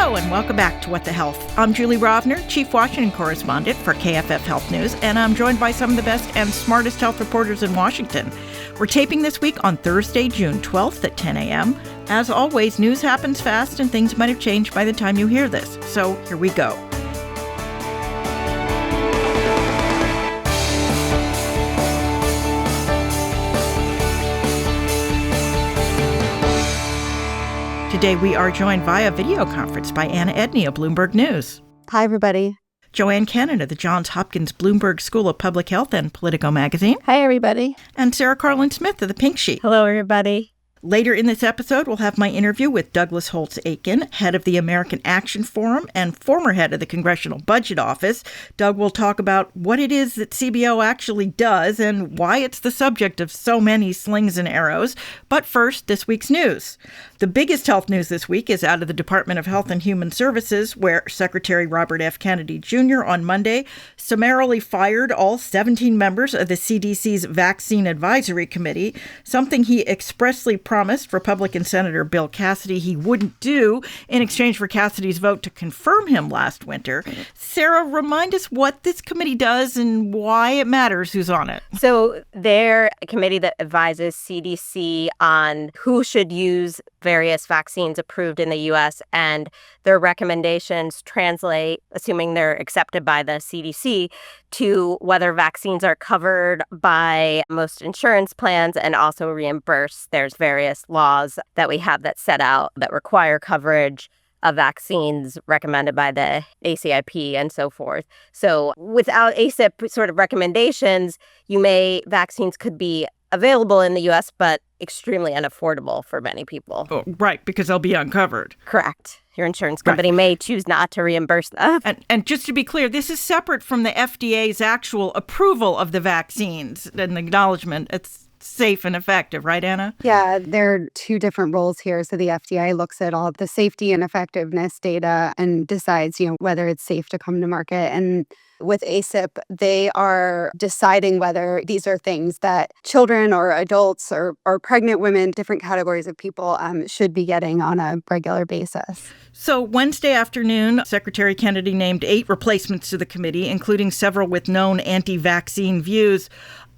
Hello and welcome back to What the Health. I'm Julie Rovner, Chief Washington Correspondent for KFF Health News, and I'm joined by some of the best and smartest health reporters in Washington. We're taping this week on Thursday, June 12th at 10 a.m. As always, news happens fast and things might have changed by the time you hear this. So here we go. Today, we are joined via video conference by Anna Edney of Bloomberg News. Hi, everybody. Joanne Cannon of the Johns Hopkins Bloomberg School of Public Health and Politico magazine. Hi, everybody. And Sarah Carlin Smith of the Pink Sheet. Hello, everybody. Later in this episode, we'll have my interview with Douglas Holtz-Eakin, head of the American Action Forum and former head of the Congressional Budget Office. Doug will talk about what it is that CBO actually does and why it's the subject of so many slings and arrows. But first, this week's news. The biggest health news this week is out of the Department of Health and Human Services, where Secretary Robert F. Kennedy Jr. on Monday summarily fired all 17 members of the CDC's Vaccine Advisory Committee, something he expressly promised Republican Senator Bill Cassidy he wouldn't do in exchange for Cassidy's vote to confirm him last winter. Sarah, remind us what this committee does and why it matters who's on it. So they're a committee that advises CDC on who should use various vaccines approved in the U.S., and their recommendations translate, assuming they're accepted by the CDC, to whether vaccines are covered by most insurance plans and also reimbursed. There's various laws that we have that set out that require coverage of vaccines recommended by the ACIP and so forth. So without ACIP sort of recommendations, vaccines could be available in the U.S., but extremely unaffordable for many people. Oh, right, because they'll be uncovered. Correct. Your insurance company may choose not to reimburse them. And just to be clear, this is separate from the FDA's actual approval of the vaccines and the acknowledgement it's safe and effective, right, Anna? Yeah, there are two different roles here. So the FDA looks at all the safety and effectiveness data and decides, whether it's safe to come to market. And with ACIP, they are deciding whether these are things that children or adults or pregnant women, different categories of people, should be getting on a regular basis. So Wednesday afternoon, Secretary Kennedy named 8 replacements to the committee, including several with known anti-vaccine views.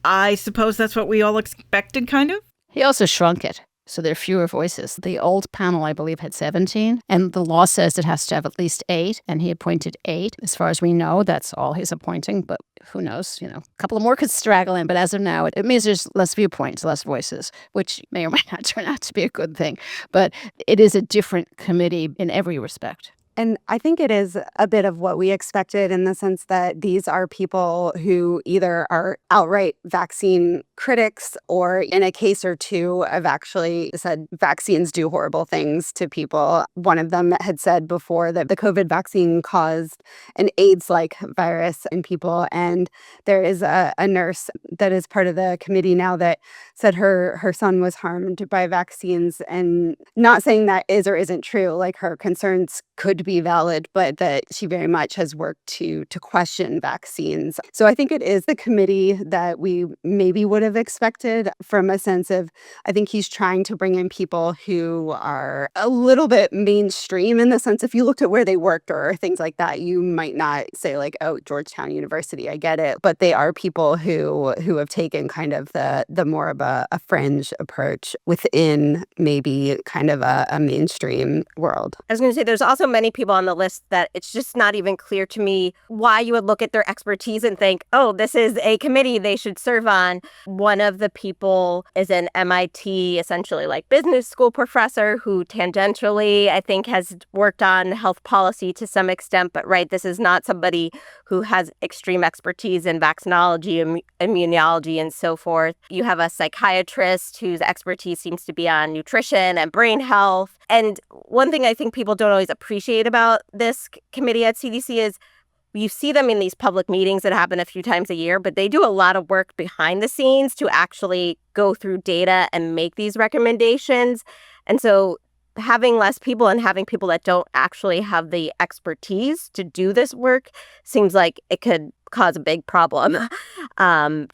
I suppose that's what we all expected, kind of? He also shrunk it, so there are fewer voices. The old panel, I believe, had 17, and the law says it has to have at least 8, and he appointed 8. As far as we know, that's all he's appointing, but who knows? A couple of more could straggle in, but as of now, it means there's less viewpoints, less voices, which may or may not turn out to be a good thing. But it is a different committee in every respect. And I think it is a bit of what we expected in the sense that these are people who either are outright vaccine critics or in a case or two have actually said vaccines do horrible things to people. One of them had said before that the COVID vaccine caused an AIDS-like virus in people. And there is a nurse that is part of the committee now that said her son was harmed by vaccines, and not saying that is or isn't true, like her concerns could be valid, but that she very much has worked to question vaccines. So I think it is the committee that we maybe would have expected from a sense of, I think he's trying to bring in people who are a little bit mainstream in the sense if you looked at where they worked or things like that, you might not say like, oh, Georgetown University, I get it. But they are people who have taken kind of the more of a fringe approach within maybe kind of a mainstream world. I was going to say, there's also many people on the list that it's just not even clear to me why you would look at their expertise and think, oh, this is a committee they should serve on. One of the people is an MIT, essentially like business school professor who tangentially, I think, has worked on health policy to some extent. But this is not somebody who has extreme expertise in vaccinology, immunology, and so forth. You have a psychiatrist whose expertise seems to be on nutrition and brain health. And one thing I think people don't always appreciate about this committee at CDC is you see them in these public meetings that happen a few times a year, but they do a lot of work behind the scenes to actually go through data and make these recommendations. And so having less people and having people that don't actually have the expertise to do this work seems like it could cause a big problem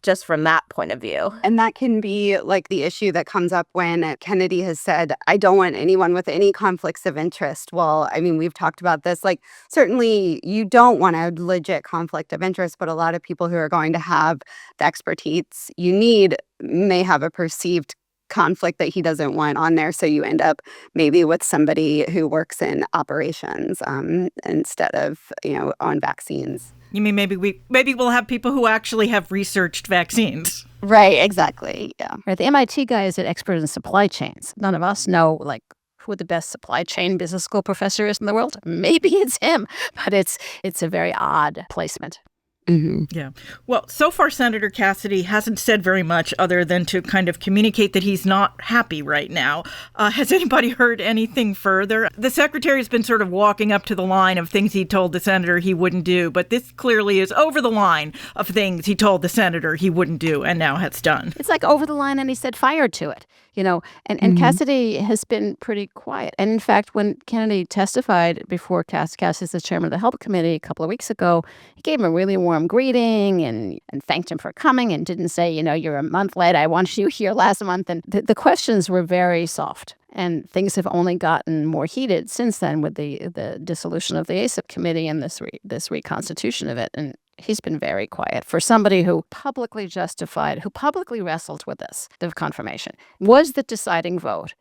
just from that point of view. And that can be like the issue that comes up when Kennedy has said, I don't want anyone with any conflicts of interest. Well, I mean, we've talked about this. Like, certainly you don't want a legit conflict of interest, but a lot of people who are going to have the expertise you need may have a perceived conflict that he doesn't want on there. So you end up maybe with somebody who works in operations instead of, on vaccines. You mean maybe we'll have people who actually have researched vaccines? Right, exactly. Yeah. Right. The MIT guy is an expert in supply chains. None of us know, who the best supply chain business school professor is in the world. Maybe it's him, but it's a very odd placement. Mm-hmm. Yeah. Well, so far, Senator Cassidy hasn't said very much other than to kind of communicate that he's not happy right now. Has anybody heard anything further? The secretary has been sort of walking up to the line of things he told the senator he wouldn't do, but this clearly is over the line of things he told the senator he wouldn't do and now has done. It's like over the line and he said fired to it. And Cassidy has been pretty quiet. And in fact, when Kennedy testified before Cassidy's the chairman of the Health Committee a couple of weeks ago, he gave him a really warm greeting and thanked him for coming and didn't say, you're a month late. I wanted you here last month. And the questions were very soft. And things have only gotten more heated since then with the dissolution of the ACIP committee and this reconstitution of it. And he's been very quiet for somebody who publicly wrestled with this, the confirmation, was the deciding vote,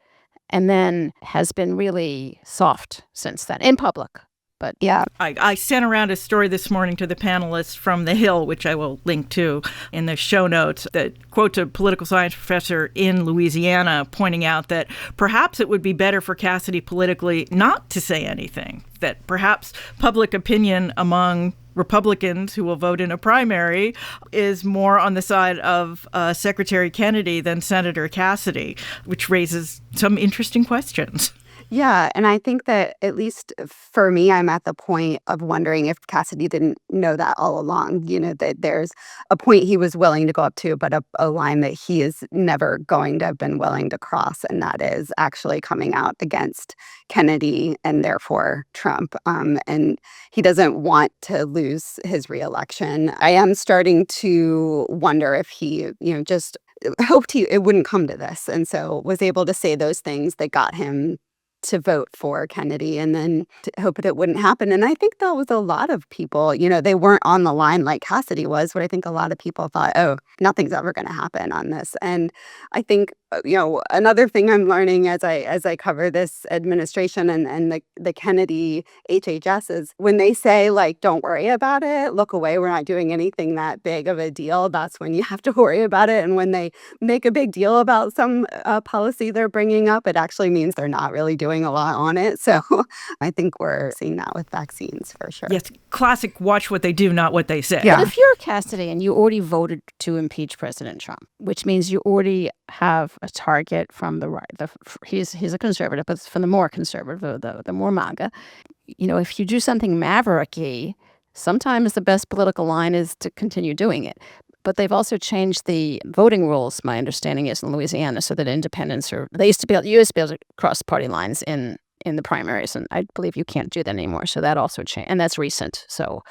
and then has been really soft since then in public. But yeah, I sent around a story this morning to the panelists from The Hill, which I will link to in the show notes, that quotes a political science professor in Louisiana pointing out that perhaps it would be better for Cassidy politically not to say anything, that perhaps public opinion among Republicans who will vote in a primary is more on the side of Secretary Kennedy than Senator Cassidy, which raises some interesting questions. Yeah, and I think that at least for me, I'm at the point of wondering if Cassidy didn't know that all along, that there's a point he was willing to go up to, but a line that he is never going to have been willing to cross, and that is actually coming out against Kennedy and therefore Trump. And he doesn't want to lose his reelection. I am starting to wonder if he, just hoped it wouldn't come to this, and so was able to say those things that got him to vote for Kennedy and then to hope that it wouldn't happen. And I think that was a lot of people, they weren't on the line like Cassidy was, but I think a lot of people thought, oh, nothing's ever going to happen on this. And I think, another thing I'm learning as I cover this administration and the Kennedy HHS is when they say, don't worry about it, look away, we're not doing anything that big of a deal, that's when you have to worry about it. And when they make a big deal about some policy they're bringing up, it actually means they're not really doing a lot on it. So I think we're seeing that with vaccines for sure. Yes, classic watch what they do, not what they say. Yeah. But if you're Cassidy and you already voted to impeach President Trump, which means you already have a target from the right, he's a conservative, but from the more conservative, the more MAGA. If you do something mavericky, sometimes the best political line is to continue doing it. But they've also changed the voting rules, my understanding is, in Louisiana, so that independents you used to be able to cross party lines in the primaries, and I believe you can't do that anymore. So that also changed, and that's recent. So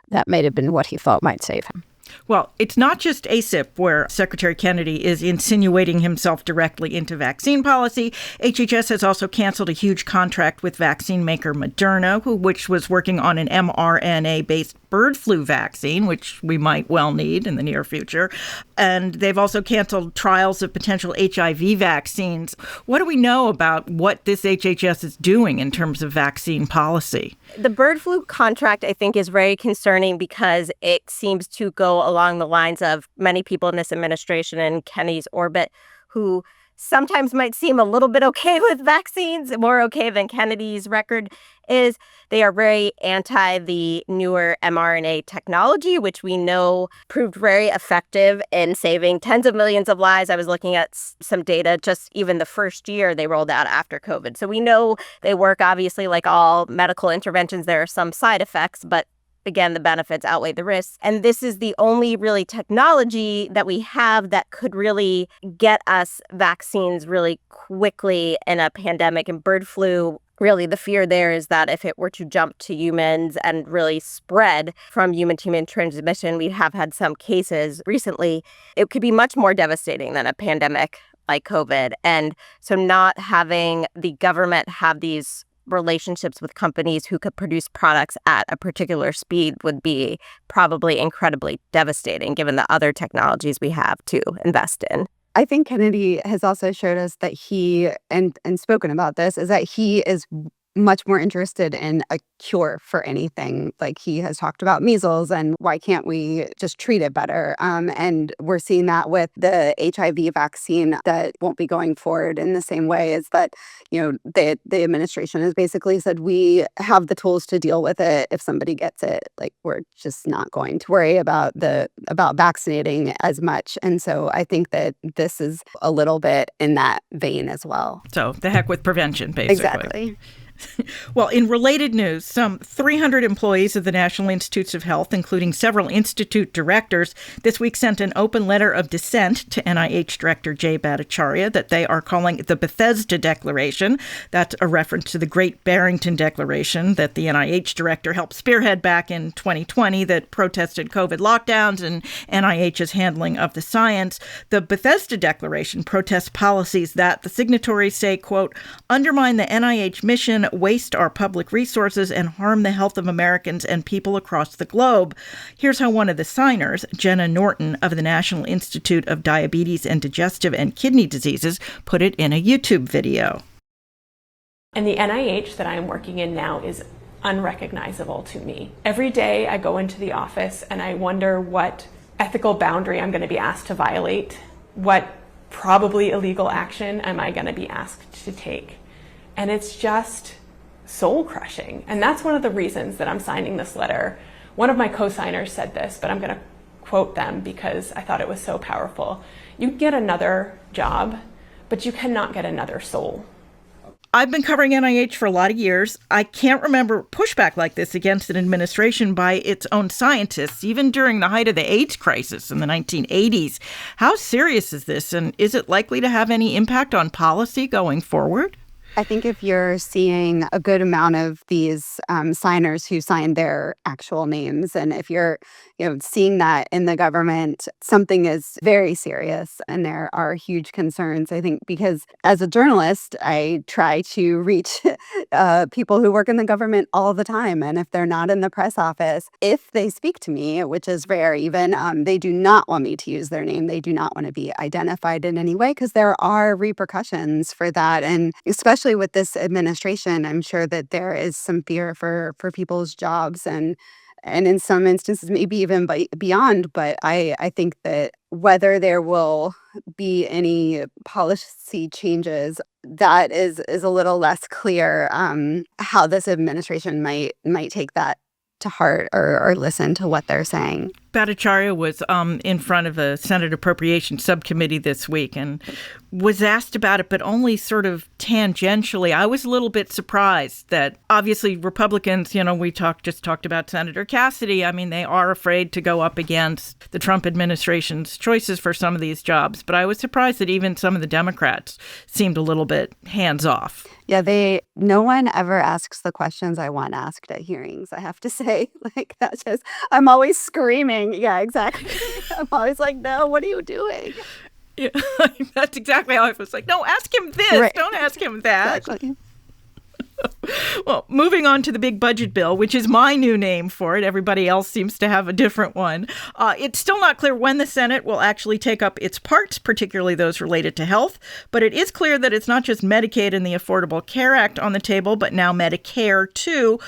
that may have been what he thought might save him. Well, it's not just ACIP where Secretary Kennedy is insinuating himself directly into vaccine policy. HHS has also canceled a huge contract with vaccine maker Moderna, which was working on an mRNA-based bird flu vaccine, which we might well need in the near future. And they've also canceled trials of potential HIV vaccines. What do we know about what this HHS is doing in terms of vaccine policy? The bird flu contract, I think, is very concerning because it seems to go along the lines of many people in this administration and Kennedy's orbit who sometimes might seem a little bit okay with vaccines, more okay than Kennedy's record is. They are very anti the newer mRNA technology, which we know proved very effective in saving tens of millions of lives. I was looking at some data just even the first year they rolled out after COVID. So we know they work. Obviously, like all medical interventions, there are some side effects, but again, the benefits outweigh the risks. And this is the only really technology that we have that could really get us vaccines really quickly in a pandemic. And bird flu Really, the fear there is that if it were to jump to humans and really spread from human to human transmission, we have had some cases recently, it could be much more devastating than a pandemic like COVID. And so not having the government have these relationships with companies who could produce products at a particular speed would be probably incredibly devastating given the other technologies we have to invest in. I think Kennedy has also showed us that he, and spoken about this, is that he is much more interested in a cure for anything. Like he has talked about measles and why can't we just treat it better? And we're seeing that with the HIV vaccine that won't be going forward in the same way as that, the administration has basically said we have the tools to deal with it if somebody gets it. Like we're just not going to worry about vaccinating as much. And so I think that this is a little bit in that vein as well. So the heck with prevention, basically. Exactly. Well, in related news, some 300 employees of the National Institutes of Health, including several institute directors, this week sent an open letter of dissent to NIH Director Jay Bhattacharya that they are calling the Bethesda Declaration. That's a reference to the Great Barrington Declaration that the NIH director helped spearhead back in 2020 that protested COVID lockdowns and NIH's handling of the science. The Bethesda Declaration protests policies that the signatories say, quote, undermine the NIH mission, waste our public resources, and harm the health of Americans and people across the globe. Here's how one of the signers, Jenna Norton of the National Institute of Diabetes and Digestive and Kidney Diseases, put it in a YouTube video. And the NIH that I'm working in now is unrecognizable to me. Every day I go into the office and I wonder what ethical boundary I'm going to be asked to violate, what probably illegal action am I going to be asked to take. And it's just soul crushing. And that's one of the reasons that I'm signing this letter. One of my co-signers said this, but I'm going to quote them because I thought it was so powerful. You get another job, but you cannot get another soul. I've been covering NIH for a lot of years. I can't remember pushback like this against an administration by its own scientists, even during the height of the AIDS crisis in the 1980s. How serious is this, and is it likely to have any impact on policy going forward? I think if you're seeing a good amount of these signers who signed their actual names, and if you're seeing that in the government, something is very serious, and there are huge concerns. I think because as a journalist, I try to reach people who work in the government all the time, and if they're not in the press office, if they speak to me, which is rare even, they do not want me to use their name. They do not want to be identified in any way because there are repercussions for that, and especially with this administration, I'm sure that there is some fear for people's jobs and in some instances, maybe even beyond. But I think that whether there will be any policy changes, that is a little less clear how this administration might take that to heart or listen to what they're saying. Bhattacharya was in front of the Senate Appropriations Subcommittee this week and was asked about it, but only sort of tangentially. I was a little bit surprised that obviously Republicans, we just talked about Senator Cassidy. I mean, they are afraid to go up against the Trump administration's choices for some of these jobs. But I was surprised that even some of the Democrats seemed a little bit hands off. Yeah, no one ever asks the questions I want asked at hearings, I have to say. Like, that's just, I'm always screaming. Yeah, exactly. I'm always like, no, what are you doing? Yeah, that's exactly how I was like, no, ask him this. Right. Don't ask him that. Exactly. Well, moving on to the big budget bill, which is my new name for it. Everybody else seems to have a different one. It's still not clear when the Senate will actually take up its parts, particularly those related to health. But it is clear that it's not just Medicaid and the Affordable Care Act on the table, but now Medicare, too.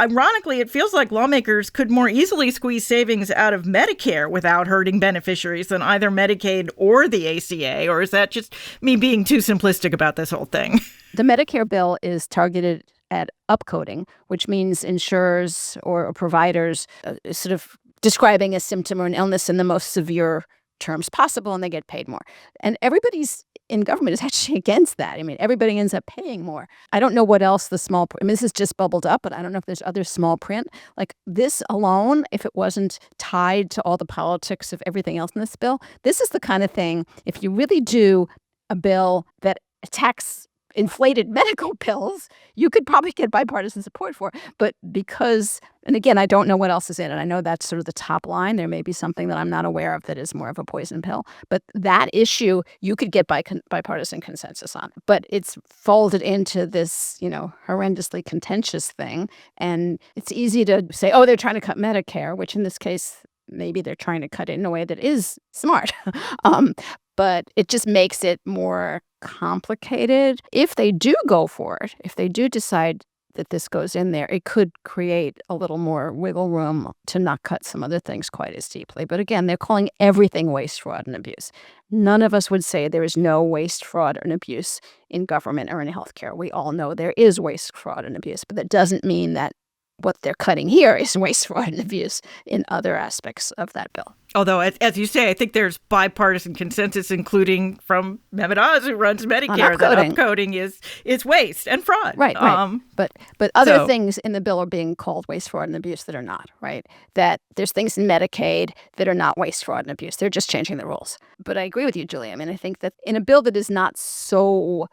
Ironically, it feels like lawmakers could more easily squeeze savings out of Medicare without hurting beneficiaries than either Medicaid or the ACA. Or is that just me being too simplistic about this whole thing? The Medicare bill is targeted at upcoding, which means insurers or providers sort of describing a symptom or an illness in the most severe terms possible, and they get paid more. And everybody's in government is actually against that. I mean, everybody ends up paying more. I don't know what else this is just bubbled up, but I don't know if there's other small print. Like this alone, if it wasn't tied to all the politics of everything else in this bill, this is the kind of thing, if you really do a bill that attacks inflated medical bills, you could probably get bipartisan support for. But because, and again, I don't know what else is in it. I know that's sort of the top line. There may be something that I'm not aware of that is more of a poison pill. But that issue, you could get bipartisan consensus on. But it's folded into this, horrendously contentious thing. And it's easy to say, oh, they're trying to cut Medicare, which in this case, maybe they're trying to cut it in a way that is smart. But it just makes it more complicated. If they do go for it, if they do decide that this goes in there, it could create a little more wiggle room to not cut some other things quite as deeply. But again, they're calling everything waste, fraud, and abuse. None of us would say there is no waste, fraud, and abuse in government or in healthcare. We all know there is waste, fraud, and abuse, but that doesn't mean that what they're cutting here is waste, fraud, and abuse in other aspects of that bill. Although, as you say, I think there's bipartisan consensus, including from Mehmet Oz, who runs Medicare, that upcoding is waste and fraud. Right. But other things in the bill are being called waste, fraud, and abuse that are not, right? That there's things in Medicaid that are not waste, fraud, and abuse. They're just changing the rules. But I agree with you, Julie. I mean, I think that in a bill that is not so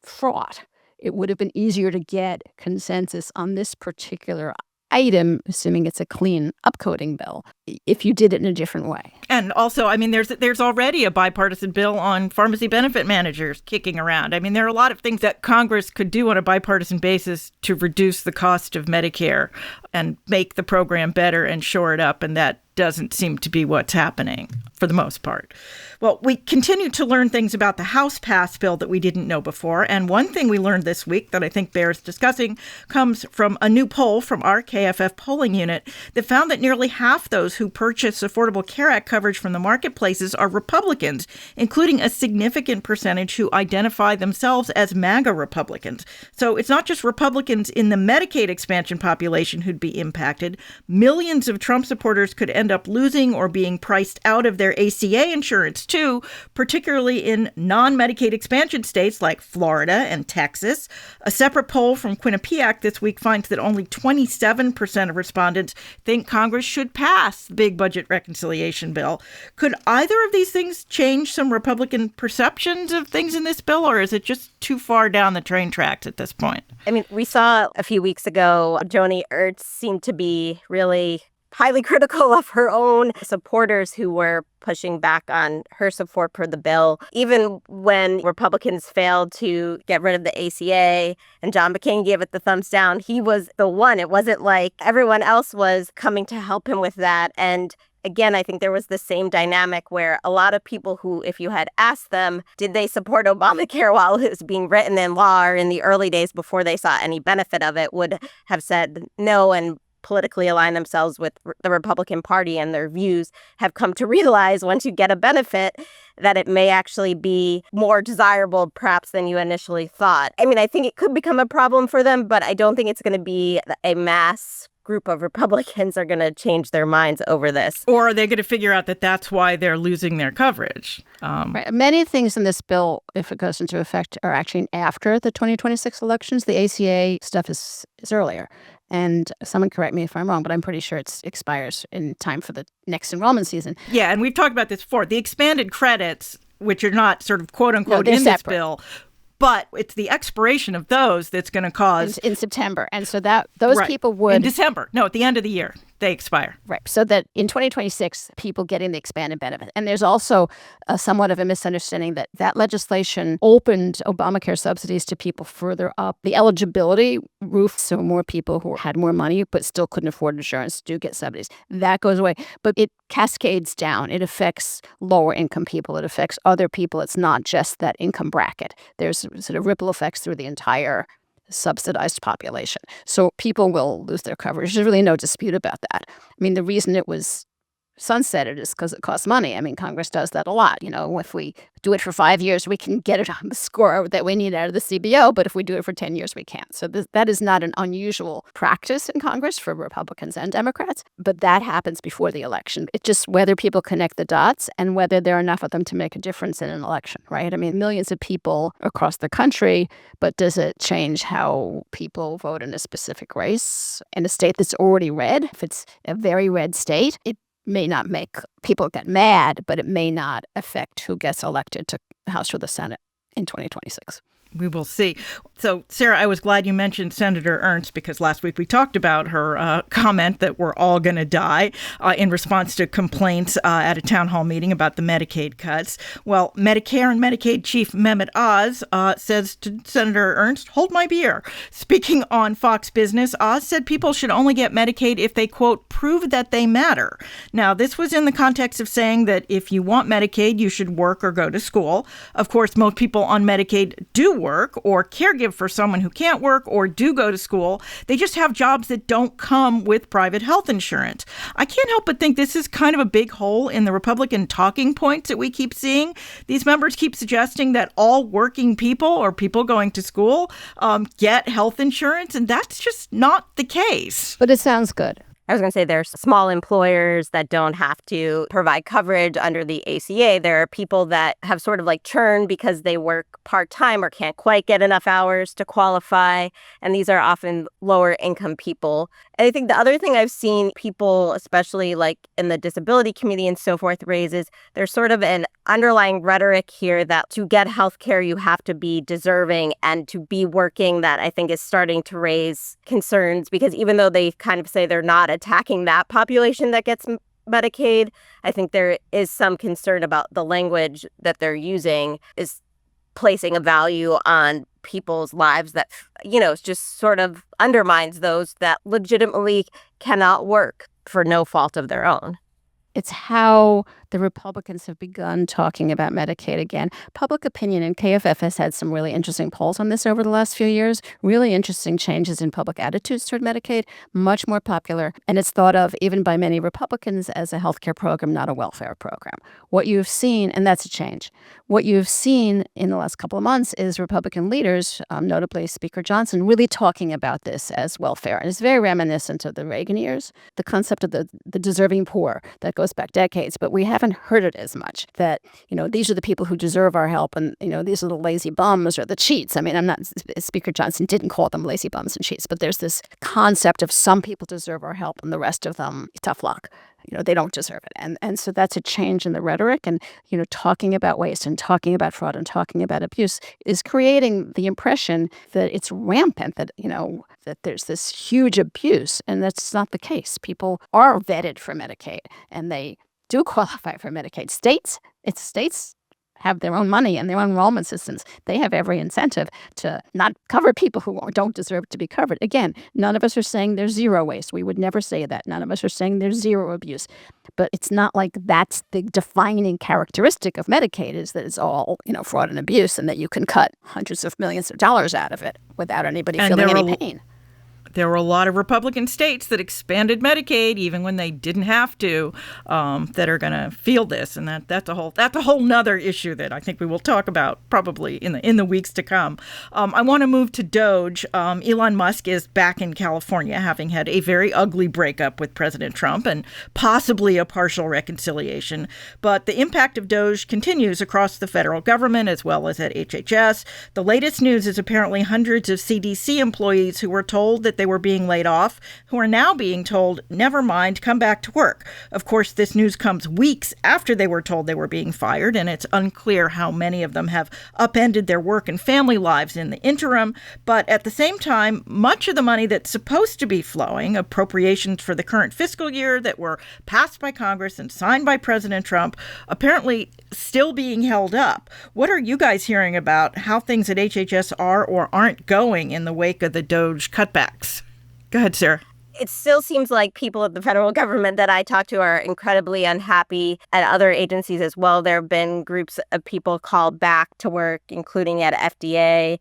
fraught, it would have been easier to get consensus on this particular item, assuming it's a clean upcoding bill, if you did it in a different way. And also, I mean, there's already a bipartisan bill on pharmacy benefit managers kicking around. I mean, there are a lot of things that Congress could do on a bipartisan basis to reduce the cost of Medicare and make the program better and shore it up. And that doesn't seem to be what's happening for the most part. Well, we continue to learn things about the House-passed bill that we didn't know before. And one thing we learned this week that I think bears discussing comes from a new poll from our KFF polling unit that found that nearly half those who purchase Affordable Care Act coverage from the marketplaces are Republicans, including a significant percentage who identify themselves as MAGA Republicans. So it's not just Republicans in the Medicaid expansion population who'd be impacted. Millions of Trump supporters could end up losing or being priced out of their ACA insurance, too, particularly in non-Medicaid expansion states like Florida and Texas. A separate poll from Quinnipiac this week finds that only 27% of respondents think Congress should pass the big budget reconciliation bill. Could either of these things change some Republican perceptions of things in this bill, or is it just too far down the train tracks at this point? I mean, we saw a few weeks ago, Joni Ernst seemed to be really highly critical of her own supporters who were pushing back on her support for the bill. Even when Republicans failed to get rid of the ACA and John McCain gave it the thumbs down, he was the one. It wasn't like everyone else was coming to help him with that. And again, I think there was the same dynamic where a lot of people who, if you had asked them, did they support Obamacare while it was being written in law or in the early days before they saw any benefit of it, would have said no and politically align themselves with the Republican Party, and their views have come to realize once you get a benefit that it may actually be more desirable perhaps than you initially thought. I mean, I think it could become a problem for them, but I don't think it's going to be a mass group of Republicans are going to change their minds over this. Or are they going to figure out that that's why they're losing their coverage? Right. Many things in this bill, if it goes into effect, are actually after the 2026 elections. The ACA stuff is earlier. And someone correct me if I'm wrong, but I'm pretty sure it expires in time for the next enrollment season. Yeah, and we've talked about this before. The expanded credits, which are not sort of quote unquote in this bill, but it's the expiration of those that's going to cause in September. And so that those people would in December. No, at the end of the year. They expire. Right. So that in 2026, people getting the expanded benefit. And there's also somewhat of a misunderstanding that legislation opened Obamacare subsidies to people further up the eligibility roof. So more people who had more money but still couldn't afford insurance do get subsidies. That goes away. But it cascades down. It affects lower income people. It affects other people. It's not just that income bracket. There's sort of ripple effects through the entire subsidized population. So people will lose their coverage. There's really no dispute about that. I mean, the reason it was sunsetted is because it costs money. I mean, Congress does that a lot. You know, if we do it for 5 years, we can get it on the score that we need out of the CBO. But if we do it for 10 years, we can't. So that is not an unusual practice in Congress for Republicans and Democrats. But that happens before the election. It's just whether people connect the dots and whether there are enough of them to make a difference in an election, right? I mean, millions of people across the country, but does it change how people vote in a specific race in a state that's already red? If it's a very red state, it may not make people get mad, but it may not affect who gets elected to the House or the Senate in 2026. We will see. So, Sarah, I was glad you mentioned Senator Ernst because last week we talked about her comment that we're all going to die in response to complaints at a town hall meeting about the Medicaid cuts. Well, Medicare and Medicaid Chief Mehmet Oz says to Senator Ernst, hold my beer. Speaking on Fox Business, Oz said people should only get Medicaid if they, quote, prove that they matter. Now, this was in the context of saying that if you want Medicaid, you should work or go to school. Of course, most people on Medicaid do work or caregive for someone who can't work or do go to school. They just have jobs that don't come with private health insurance. I can't help but think this is kind of a big hole in the Republican talking points that we keep seeing. These members keep suggesting that all working people or people going to school get health insurance, and that's just not the case. But it sounds good. I was going to say there's small employers that don't have to provide coverage under the ACA. There are people that have sort of like churned because they work part-time or can't quite get enough hours to qualify. And these are often lower income people. And I think the other thing I've seen people, especially like in the disability community and so forth, raises there's sort of an underlying rhetoric here that to get health care, you have to be deserving and to be working, that I think is starting to raise concerns because even though they kind of say they're not attacking that population that gets Medicaid, I think there is some concern about the language that they're using is placing a value on people's lives that, you know, just sort of undermines those that legitimately cannot work for no fault of their own. It's how the Republicans have begun talking about Medicaid again. Public opinion, and KFF has had some really interesting polls on this over the last few years, really interesting changes in public attitudes toward Medicaid, much more popular, and it's thought of even by many Republicans as a healthcare program, not a welfare program. What you've seen, and that's a change, what you've seen in the last couple of months is Republican leaders, notably Speaker Johnson, really talking about this as welfare. And it's very reminiscent of the Reagan years, the concept of the deserving poor that goes back decades, but we haven't heard it as much, that, you know, these are the people who deserve our help and, you know, these are the lazy bums or the cheats. I mean, Speaker Johnson didn't call them lazy bums and cheats, but there's this concept of some people deserve our help and the rest of them, tough luck. You know, they don't deserve it. And so that's a change in the rhetoric. And, you know, talking about waste and talking about fraud and talking about abuse is creating the impression that it's rampant, that, you know, that there's this huge abuse. And that's not the case. People are vetted for Medicaid and they do qualify for Medicaid. States have their own money and their own enrollment systems. They have every incentive to not cover people who don't deserve to be covered. Again, none of us are saying there's zero waste. We would never say that. None of us are saying there's zero abuse. But it's not like that's the defining characteristic of Medicaid, is that it's all, you know, fraud and abuse and that you can cut hundreds of millions of dollars out of it without anybody feeling any pain. There were a lot of Republican states that expanded Medicaid even when they didn't have to, that are going to feel this, and that's a whole nother issue that I think we will talk about probably in the weeks to come. I want to move to DOGE. Elon Musk is back in California, having had a very ugly breakup with President Trump and possibly a partial reconciliation. But the impact of DOGE continues across the federal government as well as at HHS. The latest news is apparently hundreds of CDC employees who were told that they were being laid off, who are now being told, never mind, come back to work. Of course, this news comes weeks after they were told they were being fired, and it's unclear how many of them have upended their work and family lives in the interim. But at the same time, much of the money that's supposed to be flowing, appropriations for the current fiscal year that were passed by Congress and signed by President Trump, apparently still being held up. What are you guys hearing about how things at HHS are or aren't going in the wake of the DOGE cutbacks? Go ahead, Sarah. It still seems like people at the federal government that I talk to are incredibly unhappy at other agencies as well. There have been groups of people called back to work, including at FDA,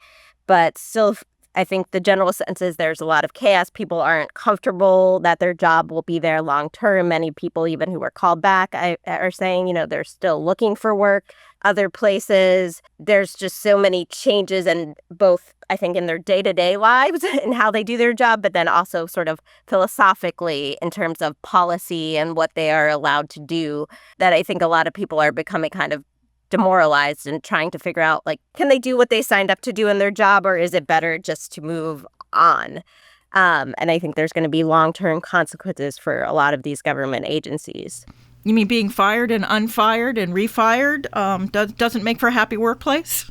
but still I think the general sense is there's a lot of chaos. People aren't comfortable that their job will be there long term. Many people, even who were called back, are saying, you know, they're still looking for work other places. There's just so many changes, and both, I think, in their day-to-day lives and how they do their job, but then also sort of philosophically in terms of policy and what they are allowed to do, that I think a lot of people are becoming kind of demoralized and trying to figure out, like, can they do what they signed up to do in their job, or is it better just to move on? And I think there's going to be long-term consequences for a lot of these government agencies. You mean being fired and unfired and refired doesn't make for a happy workplace?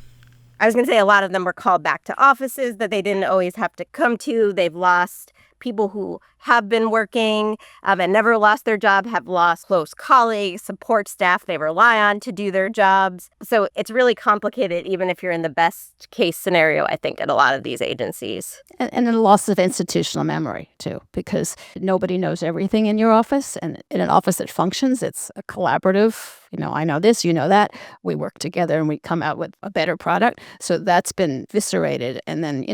I was going to say a lot of them were called back to offices that they didn't always have to come to. They've lost people who have been working and never lost their job, have lost close colleagues, support staff they rely on to do their jobs. So it's really complicated, even if you're in the best case scenario, I think, at a lot of these agencies. And a loss of institutional memory, too, because nobody knows everything in your office. And in an office that functions, it's a collaborative, I know this, you know that. We work together and we come out with a better product. So that's been eviscerated. And then,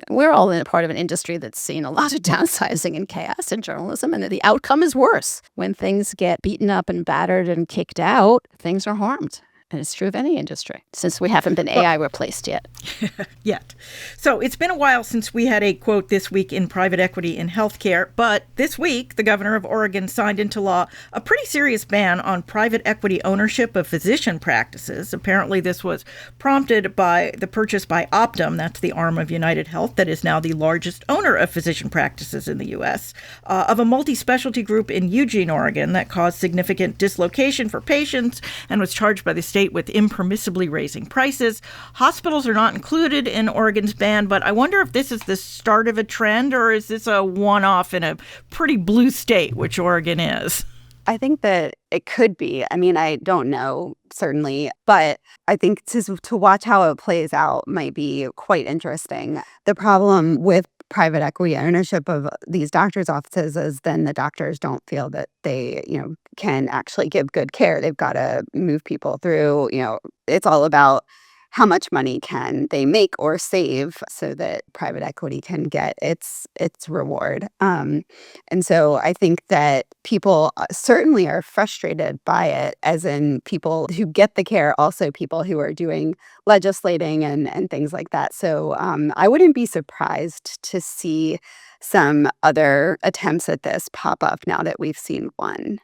we're all in a part of an industry that's seen a lot of downsizing and chaos in journalism, and the outcome is worse. When things get beaten up and battered and kicked out, things are harmed. And it's true of any industry, since we haven't been AI replaced yet. Yet. So it's been a while since we had a quote this week in private equity in healthcare, but this week, the governor of Oregon signed into law a pretty serious ban on private equity ownership of physician practices. Apparently, this was prompted by the purchase by Optum, that's the arm of United Health that is now the largest owner of physician practices in the U.S., of a multi-specialty group in Eugene, Oregon, that caused significant dislocation for patients and was charged by the state with impermissibly raising prices. Hospitals are not included in Oregon's ban, but I wonder if this is the start of a trend, or is this a one-off in a pretty blue state, which Oregon is? I think that it could be. I don't know, certainly, but I think to watch how it plays out might be quite interesting. The problem with private equity ownership of these doctors' offices is then the doctors don't feel that they, can actually give good care. They've got to move people through, it's all about how much money can they make or save so that private equity can get its reward. And so I think that people certainly are frustrated by it, as in people who get the care, also people who are doing legislating and things like that. So I wouldn't be surprised to see some other attempts at this pop up now that we've seen one.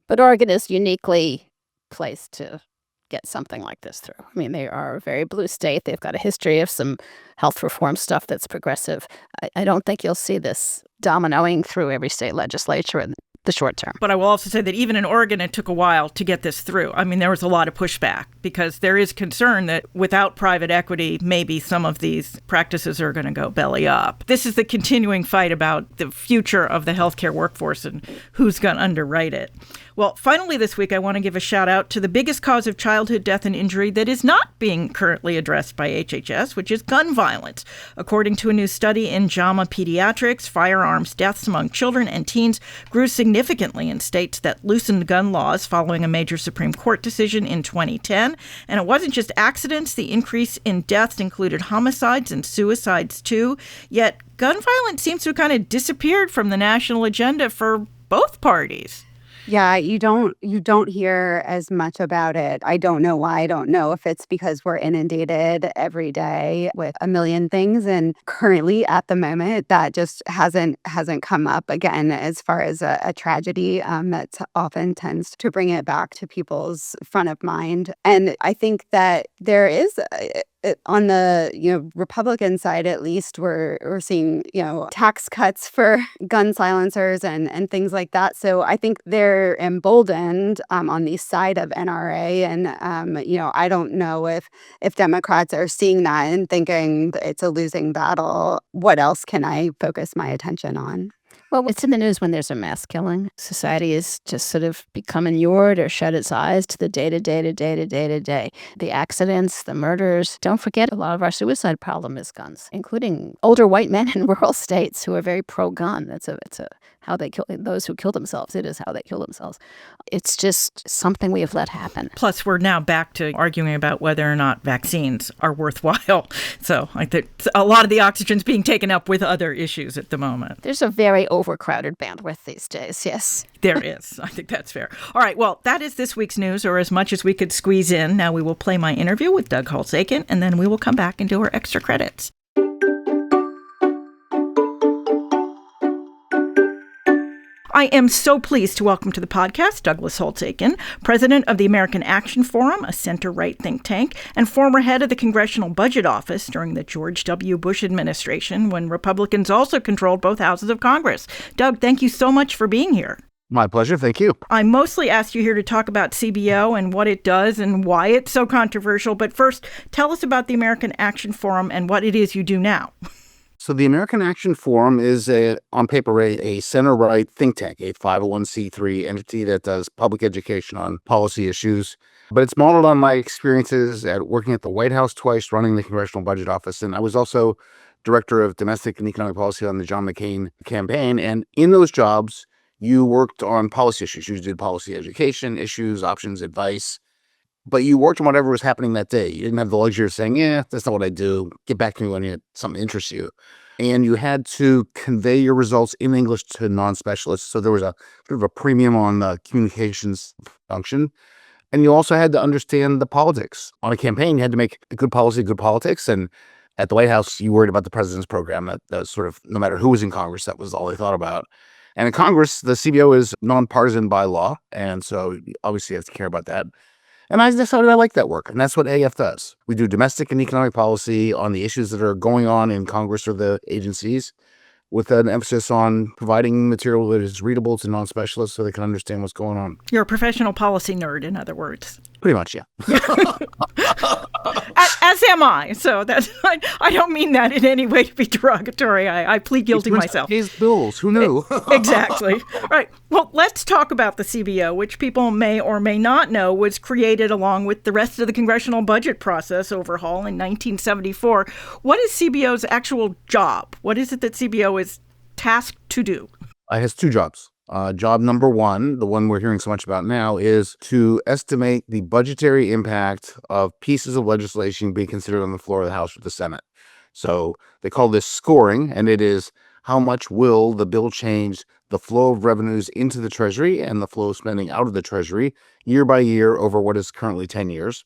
But Oregon is uniquely placed to get something like this through. They are a very blue state. They've got a history of some health reform stuff that's progressive. I don't think you'll see this dominoing through every state legislature in the short term. But I will also say that even in Oregon, it took a while to get this through. There was a lot of pushback because there is concern that without private equity, maybe some of these practices are going to go belly up. This is the continuing fight about the future of the healthcare workforce and who's going to underwrite it. Well, finally this week, I want to give a shout out to the biggest cause of childhood death and injury that is not being currently addressed by HHS, which is gun violence. According to a new study in JAMA Pediatrics, firearms deaths among children and teens grew significantly in states that loosened gun laws following a major Supreme Court decision in 2010. And it wasn't just accidents. The increase in deaths included homicides and suicides, too. Yet gun violence seems to have kind of disappeared from the national agenda for both parties. Yeah, you don't hear as much about it. I don't know why. I don't know if it's because we're inundated every day with a million things, and currently at the moment that just hasn't come up again as far as a tragedy that often tends to bring it back to people's front of mind. And I think that there is on the Republican side, at least, we're seeing tax cuts for gun silencers and things like that. So I think they're emboldened on the side of NRA, and I don't know if Democrats are seeing that and thinking it's a losing battle. What else can I focus my attention on? Well, it's in the news when there's a mass killing. Society is just sort of become inured or shut its eyes to the day-to-day. The accidents, the murders. Don't forget, a lot of our suicide problem is guns, including older white men in rural states who are very pro-gun. It's how they kill those who kill themselves. It is how they kill themselves. It's just something we have let happen. Plus, we're now back to arguing about whether or not vaccines are worthwhile. So I think a lot of the oxygen's being taken up with other issues at the moment. There's a very overcrowded bandwidth these days, yes. There is. I think that's fair. All right. Well, that is this week's news, or as much as we could squeeze in. Now we will play my interview with Doug Holtz-Eakin, and then we will come back and do our extra credits. I am so pleased to welcome to the podcast Douglas Holtz-Eakin, president of the American Action Forum, a center-right think tank, and former head of the Congressional Budget Office during the George W. Bush administration, when Republicans also controlled both houses of Congress. Doug, thank you so much for being here. My pleasure. Thank you. I mostly asked you here to talk about CBO and what it does and why it's so controversial. But first, tell us about the American Action Forum and what it is you do now. So the American Action Forum is, on paper, a center-right think tank, a 501c3 entity that does public education on policy issues. But it's modeled on my experiences at working at the White House twice, running the Congressional Budget Office. And I was also director of domestic and economic policy on the John McCain campaign. And in those jobs, you worked on policy issues. You did policy education issues, options, advice. But you worked on whatever was happening that day. You didn't have the luxury of saying, yeah, that's not what I do. Get back to me when something interests you. And you had to convey your results in English to non-specialists. So there was a bit of a premium on the communications function. And you also had to understand the politics. On a campaign, you had to make good policy, good politics. And at the White House, you worried about the president's program. That was sort of, no matter who was in Congress, that was all they thought about. And in Congress, the CBO is nonpartisan by law. And so obviously you have to care about that. And I decided I like that work. And that's what AF does. We do domestic and economic policy on the issues that are going on in Congress or the agencies, with an emphasis on providing material that is readable to non-specialists so they can understand what's going on. You're a professional policy nerd, in other words. Pretty much, yeah. As am I. So that's, I don't mean that in any way to be derogatory. I plead guilty myself. Pays bills. Who knew? Exactly. Right. Well, let's talk about the CBO, which people may or may not know was created along with the rest of the congressional budget process overhaul in 1974. What is CBO's actual job? What is it that CBO is tasked to do? It has two jobs. Job number one, the one we're hearing so much about now, is to estimate the budgetary impact of pieces of legislation being considered on the floor of the House or the Senate. So they call this scoring, and it is how much will the bill change the flow of revenues into the Treasury and the flow of spending out of the Treasury year by year over what is currently 10 years.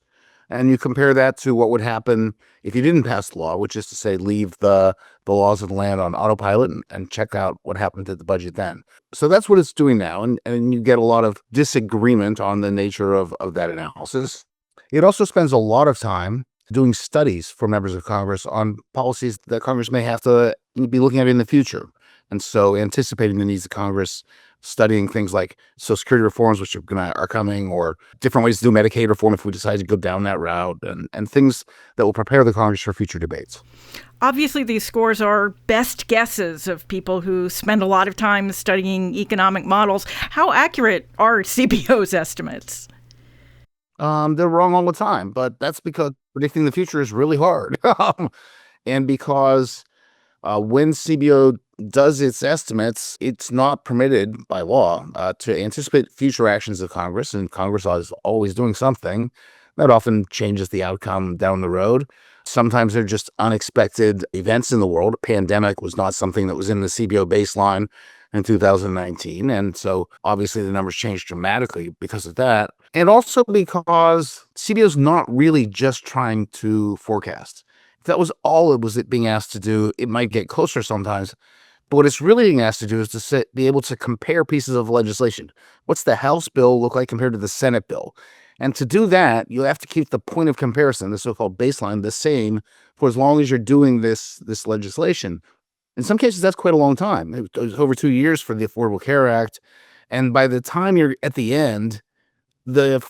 And you compare that to what would happen if you didn't pass the law, which is to say leave the laws of the land on autopilot and check out what happened to the budget then. So that's what it's doing now. And you get a lot of disagreement on the nature of that analysis. It also spends a lot of time doing studies for members of Congress on policies that Congress may have to be looking at in the future. And so anticipating the needs of Congress, studying things like Social Security reforms, which are coming, or different ways to do Medicaid reform if we decide to go down that route, and things that will prepare the Congress for future debates. Obviously, these scores are best guesses of people who spend a lot of time studying economic models. How accurate are CBO's estimates? They're wrong all the time, but that's because predicting the future is really hard. And because when CBO does its estimates, it's not permitted by law to anticipate future actions of Congress, and Congress is always doing something. That often changes the outcome down the road. Sometimes they're just unexpected events in the world. A pandemic was not something that was in the CBO baseline in 2019, and so obviously the numbers changed dramatically because of that. And also because CBO's not really just trying to forecast. If that was all it was being asked to do, it might get closer sometimes. But what it's really being asked to do is to be able to compare pieces of legislation. What's the House bill look like compared to the Senate bill? And to do that, you have to keep the point of comparison, the so-called baseline, the same for as long as you're doing this legislation. In some cases, that's quite a long time. It was over 2 years for the Affordable Care Act. And by the time you're at the end, the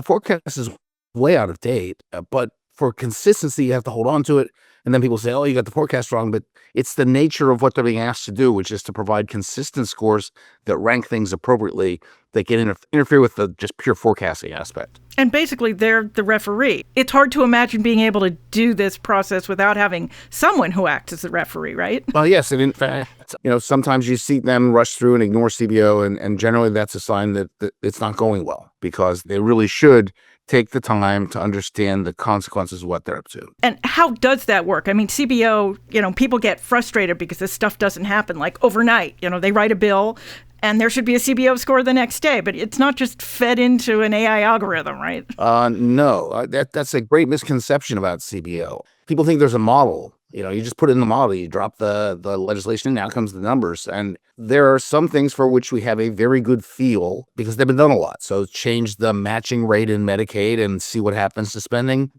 forecast is way out of date. But for consistency, you have to hold on to it. And then people say, oh, you got the forecast wrong. But it's the nature of what they're being asked to do, which is to provide consistent scores that rank things appropriately, that can interfere with the just pure forecasting aspect. And basically, they're the referee. It's hard to imagine being able to do this process without having someone who acts as the referee, right? Well, yes. And in fact, sometimes you see them rush through and ignore CBO. And generally, that's a sign that it's not going well, because they really should take the time to understand the consequences of what they're up to. And how does that work? I mean, CBO, people get frustrated because this stuff doesn't happen like overnight. They write a bill and there should be a CBO score the next day, but it's not just fed into an AI algorithm, right? No, that's a great misconception about CBO. People think there's a model. You just put it in the model, you drop the legislation, and out comes the numbers. And there are some things for which we have a very good feel because they've been done a lot. So change the matching rate in Medicaid and see what happens to spending.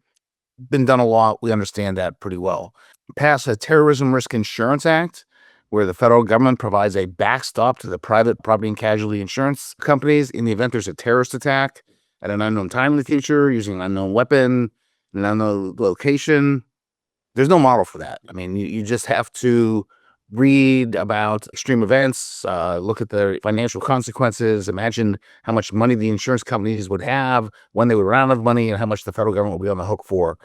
Been done a lot. We understand that pretty well. Pass a Terrorism Risk Insurance Act, where the federal government provides a backstop to the private property and casualty insurance companies in the event there's a terrorist attack at an unknown time in the future using an unknown weapon, an unknown location. There's no model for that. I mean, you just have to read about extreme events, look at the financial consequences, imagine how much money the insurance companies would have when they would run out of money and how much the federal government will be on the hook for.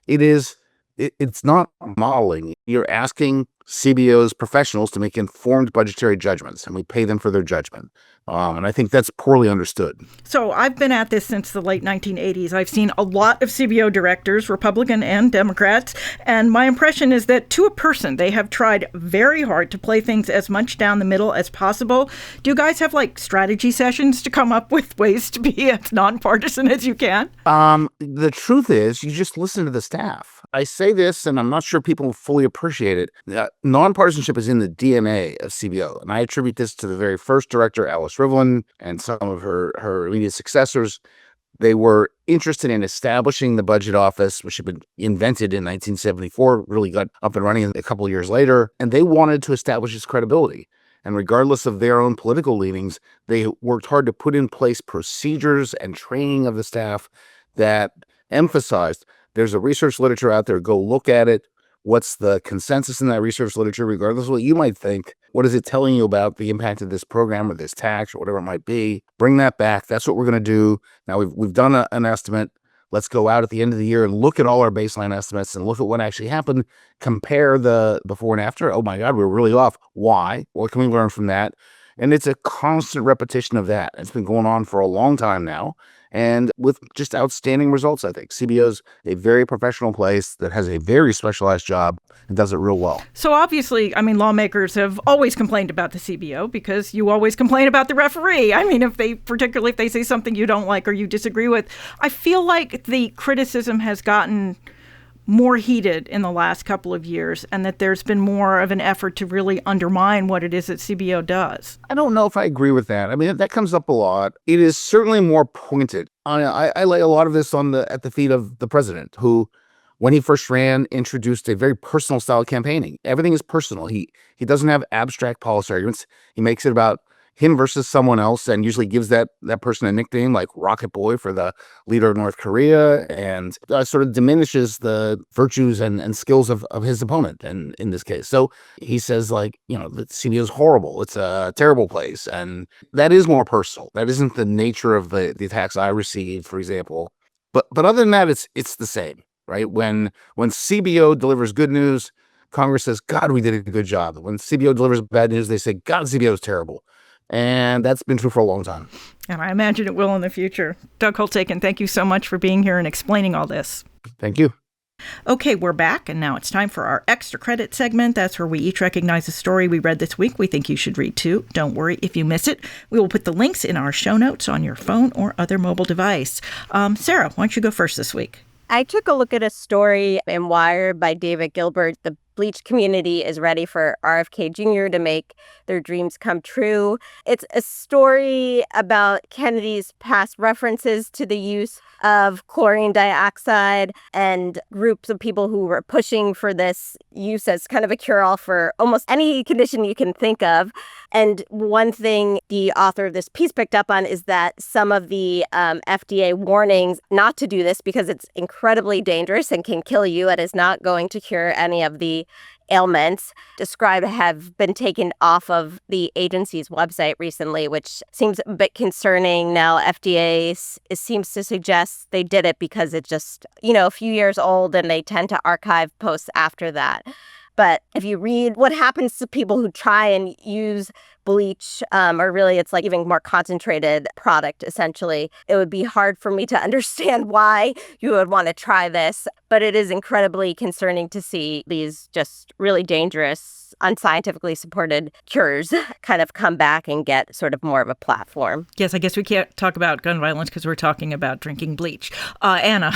It's not modeling. You're asking CBO's professionals to make informed budgetary judgments, and we pay them for their judgment. And I think that's poorly understood. So I've been at this since the late 1980s. I've seen a lot of CBO directors, Republican and Democrats, and my impression is that to a person, they have tried very hard to play things as much down the middle as possible. Do you guys have like strategy sessions to come up with ways to be as nonpartisan as you can? The truth is, you just listen to the staff. I say this, and I'm not sure people fully appreciate it. Nonpartisanship is in the DNA of CBO, and I attribute this to the very first director, Alice Rivlin, and some of her immediate successors. They were interested in establishing the budget office, which had been invented in 1974, really got up and running a couple of years later, and they wanted to establish its credibility. And regardless of their own political leanings, they worked hard to put in place procedures and training of the staff that emphasized there's a research literature out there, go look at it. What's the consensus in that research literature, regardless of what you might think? What is it telling you about the impact of this program or this tax or whatever it might be? Bring that back. That's what we're going to do. Now, we've done an estimate. Let's go out at the end of the year and look at all our baseline estimates and look at what actually happened. Compare the before and after. Oh, my God, we were really off. Why? What can we learn from that? And it's a constant repetition of that. It's been going on for a long time now. And with just outstanding results, I think. CBO's a very professional place that has a very specialized job and does it real well. So obviously, I mean, lawmakers have always complained about the CBO because you always complain about the referee. I mean, particularly if they say something you don't like or you disagree with. I feel like the criticism has gotten more heated in the last couple of years and that there's been more of an effort to really undermine what it is that CBO does. I don't know if I agree with that. I mean, that comes up a lot. It is certainly more pointed. I lay a lot of this at the feet of the president, who, when he first ran, introduced a very personal style of campaigning. Everything is personal. He doesn't have abstract policy arguments. He makes it about him versus someone else, and usually gives that person a nickname like Rocket Boy for the leader of North Korea, and sort of diminishes the virtues and skills of his opponent, and in this case. So he says, like, the CBO is horrible. It's a terrible place. And that is more personal. That isn't the nature of the attacks I received, for example. But other than that, it's the same, right? When CBO delivers good news, Congress says, God, we did a good job. When CBO delivers bad news, they say, God, CBO is terrible. And that's been true for a long time. And I imagine it will in the future. Doug Holtz-Eakin, thank you so much for being here and explaining all this. Thank you. Okay, we're back, and now it's time for our extra credit segment. That's where we each recognize a story we read this week we think you should read too. Don't worry if you miss it. We will put the links in our show notes on your phone or other mobile device. Sarah, why don't you go first this week? I took a look at a story in Wired by David Gilbert. The Bleach community is ready for RFK Jr. to make their dreams come true. It's a story about Kennedy's past references to the use of chlorine dioxide and groups of people who were pushing for this use as kind of a cure-all for almost any condition you can think of. And one thing the author of this piece picked up on is that some of the FDA warnings not to do this because it's incredibly dangerous and can kill you. It is not going to cure any of the ailments described have been taken off of the agency's website recently, which seems a bit concerning. Now, FDA seems to suggest they did it because it's just, a few years old and they tend to archive posts after that. But if you read what happens to people who try and use bleach, or really it's like even more concentrated product, essentially, it would be hard for me to understand why you would want to try this. But it is incredibly concerning to see these just really dangerous, unscientifically supported cures kind of come back and get sort of more of a platform. Yes, I guess we can't talk about gun violence because we're talking about drinking bleach. Anna.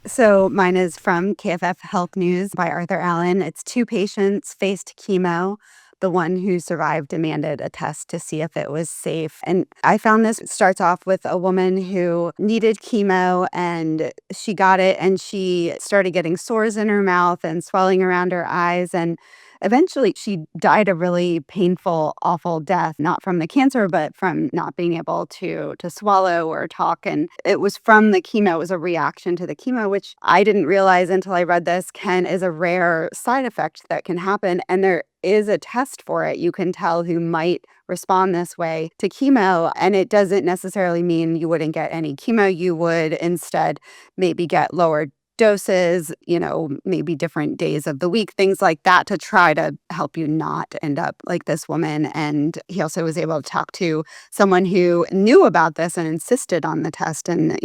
So mine is from KFF Health News by Arthur Allen. It's 2 patients faced chemo. The one who survived demanded a test to see if it was safe. And I found this starts off with a woman who needed chemo and she got it and she started getting sores in her mouth and swelling around her eyes. And eventually she died a really painful, awful death, not from the cancer, but from not being able to swallow or talk. And it was from the chemo. It was a reaction to the chemo, which I didn't realize until I read this, is a rare side effect that can happen. And there is a test for it. You can tell who might respond this way to chemo. And it doesn't necessarily mean you wouldn't get any chemo. You would instead maybe get lower doses, maybe different days of the week, things like that, to try to help you not end up like this woman. And he also was able to talk to someone who knew about this and insisted on the test. And,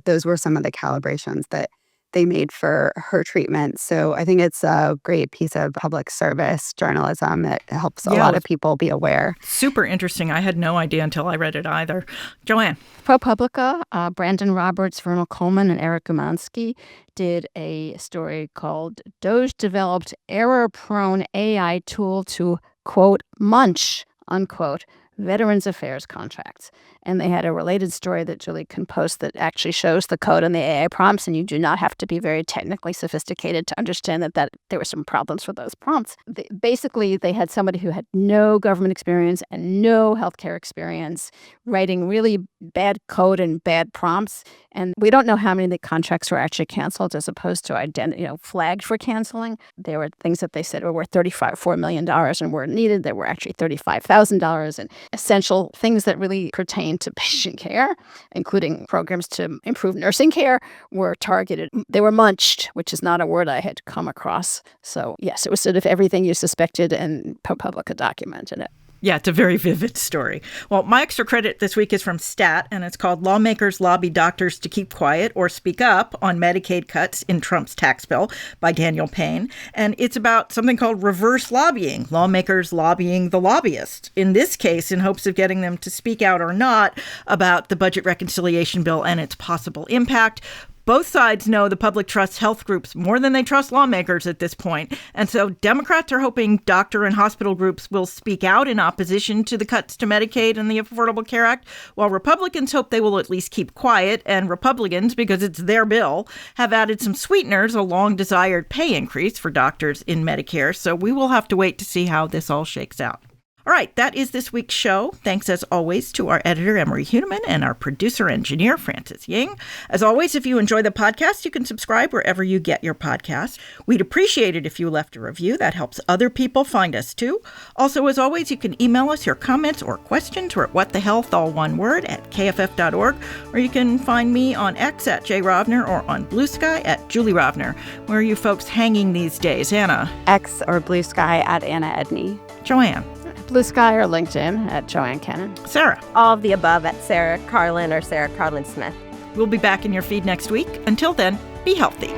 those were some of the calibrations that they made for her treatment. So I think it's a great piece of public service journalism that helps a lot of people be aware. Super interesting. I had no idea until I read it either. Joanne. ProPublica, Brandon Roberts, Vernal Coleman, and Eric Gumansky did a story called DOGE Developed Error-Prone AI Tool to, quote, munch, unquote, Veterans Affairs contracts. And they had a related story that Julie can post that actually shows the code and the AI prompts, and you do not have to be very technically sophisticated to understand that there were some problems with those prompts. Basically, they had somebody who had no government experience and no healthcare experience writing really bad code and bad prompts. And we don't know how many of the contracts were actually canceled as opposed to flagged for canceling. There were things that they said were worth $4 million and weren't needed. There were actually $35,000, and essential things that really pertain to patient care, including programs to improve nursing care, were targeted. They were munched, which is not a word I had come across. So yes, it was sort of everything you suspected, and ProPublica documented it. Yeah, it's a very vivid story. Well, my extra credit this week is from Stat, and it's called Lawmakers Lobby Doctors to Keep Quiet or Speak Up on Medicaid Cuts in Trump's Tax Bill by Daniel Payne. And it's about something called reverse lobbying, lawmakers lobbying the lobbyists, in this case in hopes of getting them to speak out or not about the budget reconciliation bill and its possible impact. Both sides know the public trusts health groups more than they trust lawmakers at this point. And so Democrats are hoping doctor and hospital groups will speak out in opposition to the cuts to Medicaid and the Affordable Care Act, while Republicans hope they will at least keep quiet. And Republicans, because it's their bill, have added some sweeteners, a long-desired pay increase for doctors in Medicare. So we will have to wait to see how this all shakes out. All right, that is this week's show. Thanks, as always, to our editor, Emery Huneman, and our producer-engineer, Francis Ying. As always, if you enjoy the podcast, you can subscribe wherever you get your podcasts. We'd appreciate it if you left a review. That helps other people find us, too. Also, as always, you can email us your comments or questions. We're at whatthehealth, all one word, at kff.org, or you can find me on X at jrovner or on Blue Sky at Julie Rovner. Where are you folks hanging these days, Anna? X or Blue Sky at Anna Edney. Joanne? Blue Sky or LinkedIn at Joanne Cannon. Sarah? All of the above at Sarah Carlin or Sarah Carlin Smith. We'll be back in your feed next week. Until then, be healthy.